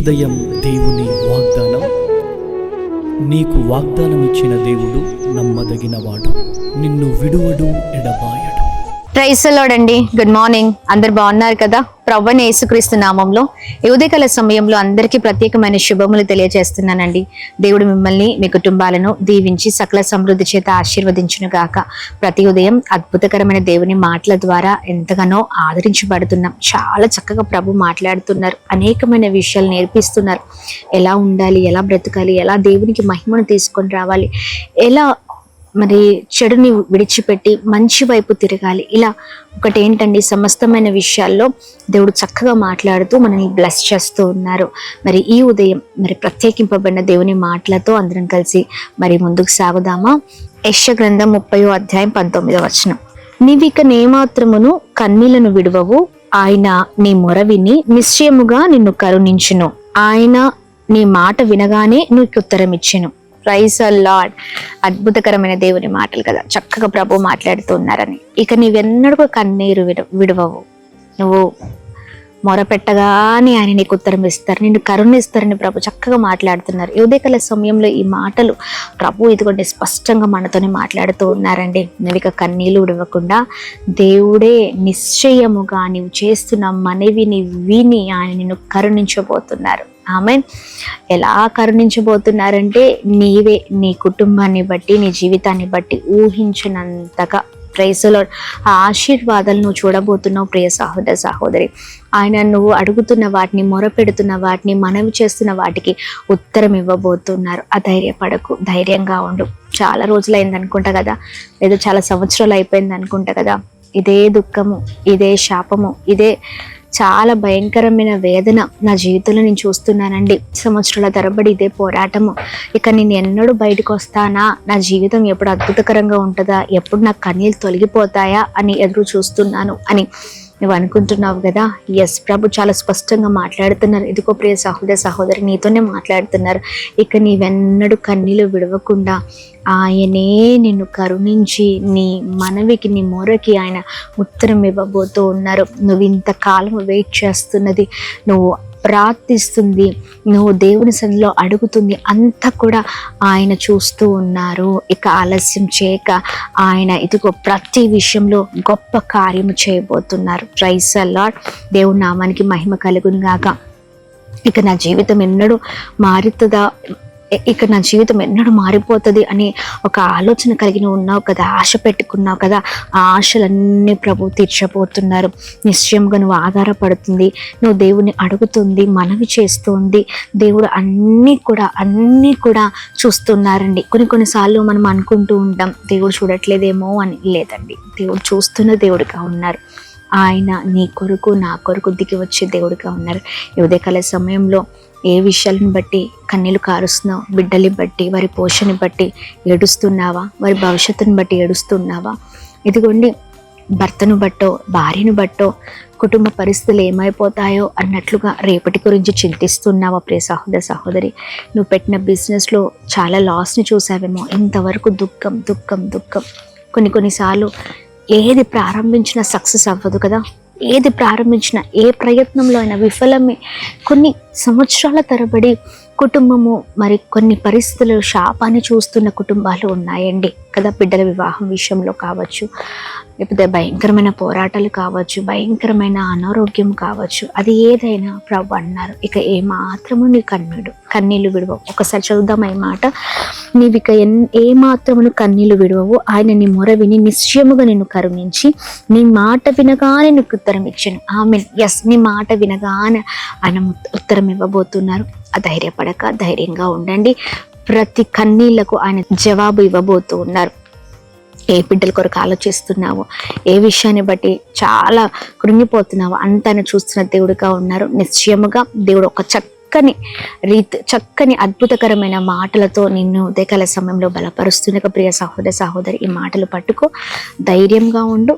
ఉదయం దేవుని వాగ్దానం. నీకు వాగ్దానం ఇచ్చిన దేవుడు నమ్మదగినవాడు, నిన్ను విడువడు, ఎడబాయడు. ప్రైజ్ ది లార్డ్ అండి. Good morning. అందరు బాగున్నారు కదా? ప్రభువైన యేసుక్రీస్తు నామంలో ఈ ఉదయకాల సమయంలో అందరికీ ప్రత్యేకమైన శుభములు తెలియజేస్తున్నానండి. దేవుడు మిమ్మల్ని, మీ కుటుంబాలను దీవించి సకల సమృద్ధి చేత ఆశీర్వదించును గాక. ప్రతి ఉదయం అద్భుతకరమైన దేవుని మాటల ద్వారా ఎంతగానో ఆదరించబడుతున్నాం. చాలా చక్కగా ప్రభు మాట్లాడుతున్నారు, అనేకమైన విషయాలు నేర్పిస్తున్నారు. ఎలా ఉండాలి, ఎలా బ్రతకాలి, ఎలా దేవునికి మహిమను తీసుకొని రావాలి, ఎలా మరి చెడుని విడిచిపెట్టి మంచి వైపు తిరగాలి. ఇలా ఒకటేంటండి, సమస్తమైన విషయాల్లో దేవుడు చక్కగా మాట్లాడుతూ మనల్ని బ్లెస్ చేస్తూ ఉన్నారు. మరి ఈ ఉదయం మరి ప్రత్యేకింపబడిన దేవుని మాటలతో అందరం కలిసి మరి ముందుకు సాగుదామా? యెషయా గ్రంథం 30వ అధ్యాయం 19వ వచనం. నీవిక నేమాత్రమును కన్నీళ్లను విడువవు, ఆయన నీ మొర విని నిశ్చయముగా నిన్ను కరుణించును, ఆయన నీ మాట వినగానే నీకు ఉత్తరం ఇచ్చెను. Praise the lord. అద్భుతకరమైన దేవుని మాటలు కదా, చక్కగా ప్రభు మాట్లాడుతూ ఉన్నారని. ఇక నీవెన్నడూ కన్నీరు విడవవు, నువ్వు మొరపెట్టగానే ఆయన నీకు ఉత్తరం ఇస్తారు, నిన్ను కరుణిస్తారని ప్రభు చక్కగా మాట్లాడుతున్నారు. ఈ ఉదయకాల సమయంలో ఈ మాటలు ప్రభు ఇదిగోండి స్పష్టంగా మనతోనే మాట్లాడుతూ ఉన్నారండి. నువ్వు ఇక కన్నీళ్ళు విడవకుండా దేవుడే నిశ్చయముగా నీవు చేస్తున్న మనవిని విని ఆయన నిన్ను కరుణించబోతున్నారు. ఆమెన్. ఎలా కరుణించబోతున్నారంటే, నీవే నీ కుటుంబాన్ని బట్టి, నీ జీవితాన్ని బట్టి ఊహించినంతగా ప్రైజ్ ది లార్డ్ ఆ ఆశీర్వాదాలు నువ్వు చూడబోతున్నావు. ప్రియ సహోదర సహోదరి, ఆయన నువ్వు అడుగుతున్న వాటిని, మొరపెడుతున్న వాటిని, మనవి చేస్తున్న వాటికి ఉత్తరం ఇవ్వబోతున్నారు. అధైర్యపడకు, ధైర్యంగా ఉండు. చాలా రోజులైంది అనుకుంటా కదా, లేదా చాలా సంవత్సరాలు అయిపోయింది అనుకుంటా కదా. ఇదే దుఃఖము, ఇదే శాపము, ఇదే చాలా భయంకరమైన వేదన నా జీవితంలో నేను చూస్తున్నానండి. సంవత్సరాల తరబడి ఇదే పోరాటము. ఇక నేను ఎన్నడూ బయటకు వస్తానా, నా జీవితం ఎప్పుడు అద్భుతకరంగా ఉంటుందా, ఎప్పుడు నా కన్నీళ్ళు తొలగిపోతాయా అని ఎదురు చూస్తున్నాను అని నువ్వు అనుకుంటున్నావు కదా. ఎస్, ప్రభు చాలా స్పష్టంగా మాట్లాడుతున్నారు. ఇదిగో ప్రియ సహోదర సహోదరి, నీతోనే మాట్లాడుతున్నారు. ఇక నీవెన్నడూ కన్నీళ్ళు విడవకుండా ఆయనే నిన్ను కరుణించి నీ మనవికి, నీ మొరకి ఆయన ఉత్తరం ఇవ్వబోతూ ఉన్నారు. నువ్వు ఇంతకాలం వెయిట్ చేస్తున్నది, నువ్వు ప్రార్థిస్తుంది, నువ్వు దేవుని సన్నిధిలో అడుగుతుంది అంతా కూడా ఆయన చూస్తూ ఉన్నారు. ఇక ఆలస్యం చేయక ఆయన ఇదిగో ప్రతి విషయంలో గొప్ప కార్యము చేయబోతున్నారు. Praise the lord. దేవుని నామానికి మహిమ కలుగును గాక. ఇక నా జీవితం ఎన్నడూ మారుతుందా, ఇక నా జీవితం ఎన్నడూ మారిపోతుంది అని ఒక ఆలోచన కలిగి ఉన్నావు కదా, ఆశ పెట్టుకున్నావు కదా. ఆ ఆశలన్నీ ప్రభు తీర్చబోతున్నారు. నిశ్చయంగా నువ్వు ఆధారపడుతుంది, నువ్వు దేవుని అడుగుతుంది, మనవి చేస్తుంది. దేవుడు అన్నీ కూడా చూస్తున్నారండి. కొన్నిసార్లు మనం అనుకుంటూ ఉంటాం దేవుడు చూడట్లేదేమో అని. లేదండి, దేవుడు చూస్తున్న దేవుడిగా ఉన్నారు. ఆయన నీ కొరకు, నా కొరకు దిగి వచ్చే దేవుడిగా ఉన్నారు. ఈ ఉదయకాల సమయంలో ఏ విషయాలను బట్టి కన్నీళ్ళు కారుస్తున్నావు? బిడ్డల్ని బట్టి, వారి పోషణని బట్టి ఏడుస్తున్నావా? వారి భవిష్యత్తుని బట్టి ఏడుస్తున్నావా? ఇదిగోండి, భర్తను బట్టో, భార్యను బట్టో, కుటుంబ పరిస్థితులు ఏమైపోతాయో అన్నట్లుగా రేపటి గురించి చింతిస్తున్నావా? ప్రియ సహోదర సహోదరి, నువ్వు పెట్టిన బిజినెస్లో చాలా లాస్ని చూసావేమో. ఇంతవరకు దుఃఖం దుఃఖం దుఃఖం. కొన్నిసార్లు ఏది ప్రారంభించినా సక్సెస్ అవ్వదు కదా. ఏది ప్రారంభించినా, ఏ ప్రయత్నంలో అయినా విఫలమే. కొన్ని సంవత్సరాల తరబడి కుటుంబము మరి కొన్ని పరిస్థితులు శాపాన్ని చూస్తున్న కుటుంబాలు ఉన్నాయండి కదా. బిడ్డల వివాహం విషయంలో కావచ్చు, లేకపోతే భయంకరమైన పోరాటాలు కావచ్చు, భయంకరమైన అనారోగ్యం కావచ్చు, అది ఏదైనా ప్రభు అన్నారు ఇక ఏమాత్రము నీ కన్నీళ్ళు విడవవు. ఒకసారి చదువుదాం ఈ మాట. నీవిక ఏమాత్రమును కన్నీళ్ళు విడవవు, ఆయన నీ మొర విని నిశ్చయముగా నిన్ను కరుణించి నీ మాట వినగానే నీకు ఉత్తరం ఇచ్చాను. ఆమెన్. ఎస్, నీ మాట వినగానే ఆయన ఉత్తరం ఇవ్వబోతున్నారు. అధైర్యపడక ధైర్యంగా ఉండండి. ప్రతి కన్నీళ్లకు ఆయన జవాబు ఇవ్వబోతూ ఉన్నారు. ఏ బిడ్డల కొరకు ఆలోచిస్తున్నావో, ఏ విషయాన్ని బట్టి చాలా కృంగిపోతున్నావో అంత ఆయన చూస్తున్న దేవుడిగా ఉన్నారు. నిశ్చయముగా దేవుడు ఒక చక్కని అద్భుతకరమైన మాటలతో నిన్ను ఉదయకాల సమయంలో బలపరుస్తున్న ప్రియ సహోదర సహోదరి, ఈ మాటలు పట్టుకో, ధైర్యంగా ఉండు.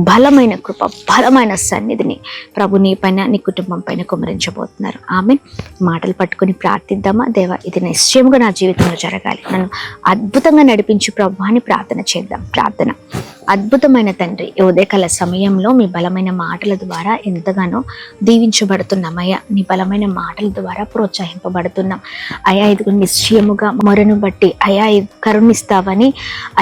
బలమైన కృప, బలమైన సన్నిధిని ప్రభు నీ పైన, నీ కుటుంబం పైన కుమరించబోతున్నారు. ఆమెన్. మాటలు పట్టుకుని ప్రార్థిద్దామా? దేవా, ఇది నిశ్చయముగా నా జీవితంలో జరగాలి, నన్ను అద్భుతంగా నడిపించి ప్రభు అని ప్రార్థన చేద్దాం. ప్రార్థన. అద్భుతమైన తండ్రి, ఈ ఉదయకాల సమయంలో మీ బలమైన మాటల ద్వారా ఎంతగానో దీవించబడుతున్నాం అయ్యా. నీ బలమైన మాటల ద్వారా ప్రోత్సహింపబడుతున్నాం అయ్యా. ఇదిగో నిశ్చయముగా మొరను బట్టి అయ్యా కరుణిస్తావని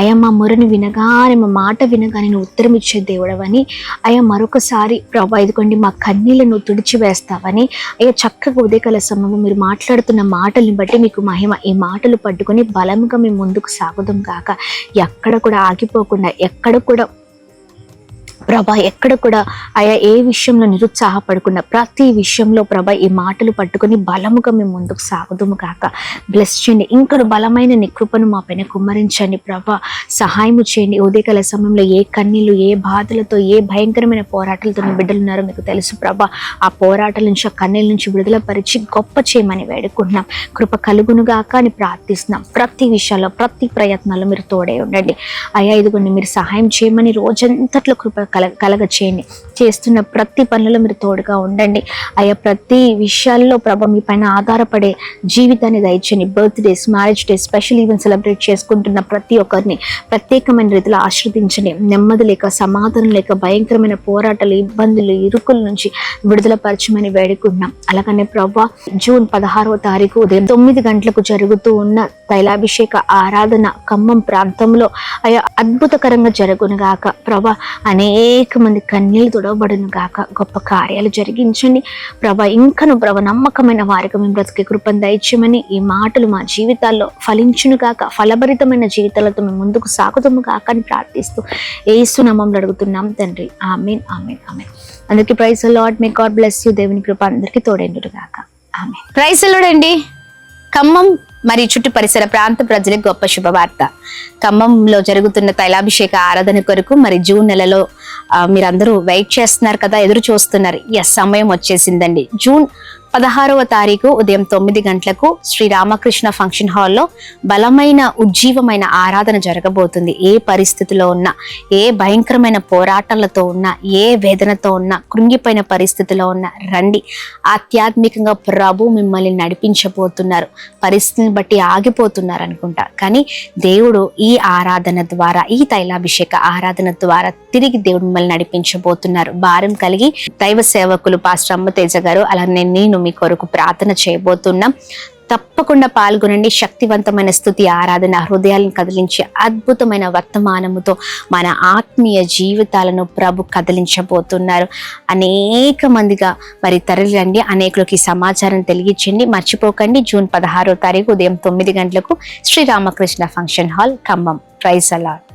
అయ్యా, మా మొరను వినగానే, మా మాట వినగానే నువ్వు ఉత్తరం ఇచ్చే దేవుడవని అయ్యా, మరొకసారి ప్రభా ఇదిగోండి మా కన్నీళ్లను తుడిచివేస్తావని అయ్యా, చక్కగా ఉదయకాల సమయంలో మీరు మాట్లాడుతున్న మాటల్ని బట్టి మీకు మహిమ. ఈ మాటలు పట్టుకొని బలముగా మేము ముందుకు సాగుదాం గాక. ఎక్కడ కూడా ఆగిపోకుండా, ఎక్కడ కూడా ప్రభా ఎక్కడ కూడా ఆయా ఏ విషయంలో నిరుత్సాహపడకుండా ప్రతి విషయంలో ప్రభా ఈ మాటలు పట్టుకొని బలముగా మేము ముందుకు సాగుదుము కాక. బ్లెస్ చేయండి, ఇంకా బలమైన నీ కృపను మా పైన కుమ్మరించండి ప్రభా. సహాయము చేయండి. ఉదయకాల సమయంలో ఏ కన్నీళ్ళు, ఏ బాధలతో, ఏ భయంకరమైన పోరాటాలతో మీ బిడ్డలు ఉన్నారో మీకు తెలుసు ప్రభా. ఆ పోరాటాల నుంచి, ఆ కన్నీళ్ళ నుంచి విడుదల పరిచి గొప్ప చేయమని వేడుకుంటున్నాం. కృప కలుగునుగాక అని ప్రార్థిస్తున్నాం. ప్రతి విషయాల్లో, ప్రతి ప్రయత్నాల్లో మీరు తోడే ఉండండి అయ్యా. ఇదిగోండి మీరు సహాయం చేయమని రోజంతట్లో కృప కలగ చేయండి. చేస్తున్న ప్రతి పనులలో మీరు తోడుగా ఉండండి అయ్యా. ప్రతి విషయాల్లో ప్రభా మీ పైన ఆధారపడే జీవితాన్ని దయచేయండి. Birthdays, marriage days, special event celebrate చేసుకుంటున్న ప్రతి ఒక్కరిని ప్రత్యేకమైన రీతిలో ఆశీర్వదించండి. నెమ్మది లేక, సమాధానం లేక, భయంకరమైన పోరాటాలు, ఇబ్బందులు, ఇరుకుల నుంచి విడుదల పరచమని వేడుకుంటున్నాం. అలాగనే ప్రభా జూన్ 16వ తారీఖు ఉదయం 9 గంటలకు జరుగుతూ ఉన్న తైలాభిషేక ఆరాధన ఖమ్మం ప్రాంతంలో అయ్యా అద్భుతకరంగా జరుగునుగాక ప్రభా. అనేక మంది కన్నీళ్లు తుడవబడును గాక. గొప్ప కార్యాలు జరిగించండి ప్రభా. ఇంకను ప్రభా నమ్మకమైన వారికి మేము బ్రతికే కృపను దయచేయమని, ఈ మాటలు మా జీవితాల్లో ఫలించును గాక. ఫలభరితమైన జీవితాలతో మేము ముందుకు సాగుతాము గాక అని ప్రార్థిస్తూ యేసు నామములో అడుగుతున్నాం తండ్రి. ఆమేన్, ఆమేన్, ఆమేన్. అందరికీ praise the lord. May God bless you. దేవుని కృప అందరికీ తోడేండును గాక. ఆమేన్. ప్రైజ్ ది లార్డ్ అండి. ఖమ్మం మరియు చుట్టు పరిసర ప్రాంత ప్రజలకు గొప్ప శుభవార్త. ఖమ్మంలో జరుగుతున్న తైలాభిషేక ఆరాధన కొరకు మరి జూన్ నెలలో మీరందరూ వెయిట్ చేస్తున్నారు కదా, ఎదురు చూస్తున్నారు. సమయం వచ్చేసిందండి. జూన్ 16వ తారీఖు ఉదయం 9 గంటలకు శ్రీ రామకృష్ణ ఫంక్షన్ హాల్లో బలమైన ఉజ్జీవమైన ఆరాధన జరగబోతుంది. ఏ పరిస్థితిలో ఉన్నా, ఏ భయంకరమైన పోరాటాలతో ఉన్నా, ఏ వేదనతో ఉన్నా, కృంగిపోయిన పరిస్థితిలో ఉన్నా రండి. ఆధ్యాత్మికంగా ప్రభు మిమ్మల్ని నడిపించబోతున్నారు. పరిస్థితిని బట్టి ఆగిపోతున్నారు అనుకుంటా, కానీ దేవుడు ఈ ఆరాధన ద్వారా, ఈ తైలాభిషేక ఆరాధన ద్వారా తిరిగి దేవుడు మిమ్మల్ని నడిపించబోతున్నారు. భారం కలిగి దైవ సేవకులు పాస్టర్ అమ్మతేజ గారు, అలానే నేను మీ కొరకు ప్రార్థన చేయబోతున్నాం. తప్పకుండా పాల్గొనండి. శక్తివంతమైన స్తుతి ఆరాధన హృదయాలను కదిలించే అద్భుతమైన వర్తమానముతో మన ఆత్మీయ జీవితాలను ప్రభు కదిలించబోతున్నారు. అనేక మందిగా మరి తరలిరండి. అనేకులకి సమాచారం తెలియచేయండి. మర్చిపోకండి. జూన్ 16వ తారీఖు ఉదయం 9 గంటలకు Shri Ramakrishna function hall Khammam. Praise the lord.